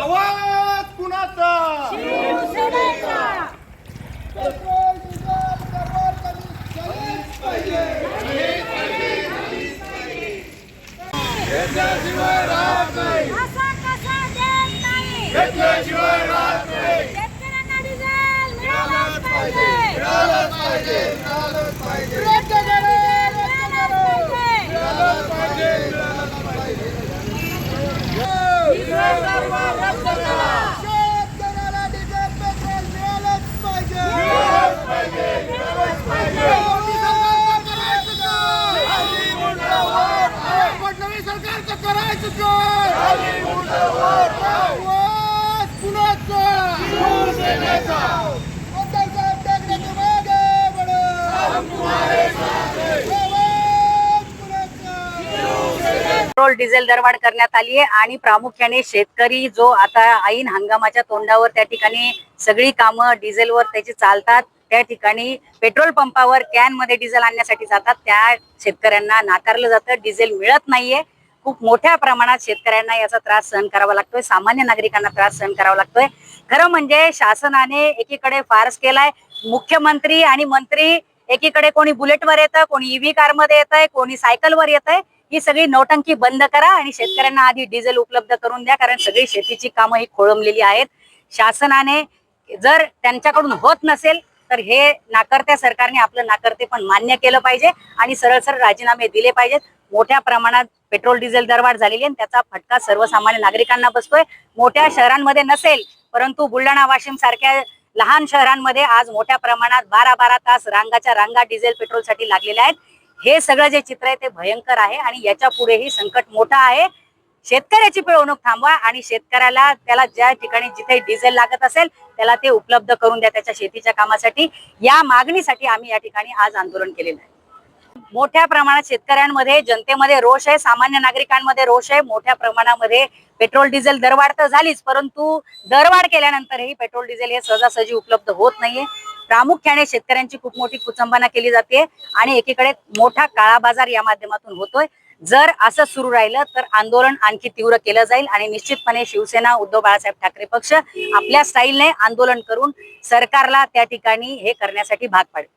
आवाज कुणाचा? शिवसेनेचा. पेट्रोल डिझेल दरवाढ झालीच पाहिजे. घेतल्याशिवाय राहत नाही. असा कसा देत नाही. घेतल्याशिवाय राहत नाही. शेतकऱ्यांना डिझेल मिळालंच पाहिजे. मिळालंच पाहिजे. मिळालंच पाहिजे. रद्द करा, मिळालंच पाहिजे. मिळालंच पाहिजे. मिळालंच पाहिजे. डिझेल दरवाढ रद्द करा. शेतकऱ्याला डिझेल पेट्रोल मिळालंच पाहिजे. मिळालंच पाहिजे. मिळालंच पाहिजे. फडणवीस सरकारचं करायचं काय? आवाज कुणाचा? शिवसेनेचा. उद्धवसाहेब ठाकरेंच्या मागे बढो. हम तुम्हारे साथ हैं. आवाज कुणाचा? पेट्रोल डिझेल दरवाढ करण्यात आली आहे आणि प्रामुख्याने शेतकरी जो आता ऐन हंगामाच्या तोंडावर त्या ठिकाणी सगळी कामं डिझेलवर त्याची चालतात, त्या ठिकाणी पेट्रोल पंपावर कॅन मध्ये डिझेल आणण्यासाठी जातात, त्या शेतकऱ्यांना नाकारलं जातं. डिझेल मिळत नाहीये. खूप मोठ्या प्रमाणात शेतकऱ्यांना याचा त्रास सहन करावा लागतोय, सामान्य नागरिकांना त्रास सहन करावा लागतोय. खरं म्हणजे शासनाने एकीकडे फारच केलाय. मुख्यमंत्री आणि मंत्री एकीकडे कोणी बुलेटवर येतं, कोणी ईव्ही कारमध्ये येतंय, कोणी सायकलवर येतंय. ही सगळी नौटंकी बंद करा आणि शेतकऱ्यांना आधी डिझेल उपलब्ध करून द्या, कारण सगळी शेतीची कामं ही खोळंबलेली आहेत. शासनाने जर त्यांच्याकडून होत नसेल तर हे नाकर्त्या सरकारने आपलं नाकर्ते पण मान्य केलं पाहिजे आणि सरळ सरळ राजीनामे दिले पाहिजेत. मोठ्या प्रमाणात पेट्रोल डिझेल दरवाढ झालेली आहे, त्याचा फटका सर्वसामान्य नागरिकांना बसतोय. मोठ्या शहरांमध्ये नसेल, परंतु बुलढाणा, वाशिम सारख्या लहान शहरांमध्ये आज मोठ्या प्रमाणात 12-12 तास रांगाच्या रांगा डिझेल पेट्रोलसाठी लागलेल्या आहेत. हे सगळं जे चित्र आहे ते भयंकर आहे आणि याच्या पुढेही संकट मोठं आहे. शेतकऱ्याची पिळवणूक थांबवा आणि शेतकऱ्याला त्याला ज्या ठिकाणी जिथे डिझेल लागत असेल त्याला ते उपलब्ध करून द्या त्याच्या शेतीच्या कामासाठी. या मागणीसाठी आम्ही या ठिकाणी आज आंदोलन केलेलं आहे. मोठ्या प्रमाणात शेतकऱ्यांमध्ये, जनतेमध्ये रोष आहे, सामान्य नागरिकांमध्ये रोष आहे. मोठ्या प्रमाणामध्ये पेट्रोल डिझेल दरवाढ तर झालीच, परंतु दरवाढ केल्यानंतरही पेट्रोल डिझेल हे सहजासहजी उपलब्ध होत नाहीये. प्रामुख्याने शेतकऱ्यांची खूप मोठी कुचंबना केली जाते आणि एकीकडे मोठा काळा बाजार या माध्यमातून होतोय. जर असं सुरू राहिलं तर आंदोलन आणखी तीव्र केलं जाईल आणि निश्चितपणे शिवसेना, उद्धव बाळासाहेब ठाकरे पक्ष आपल्या स्टाईलने आंदोलन करून सरकारला त्या ठिकाणी हे करण्यासाठी भाग पाडेल.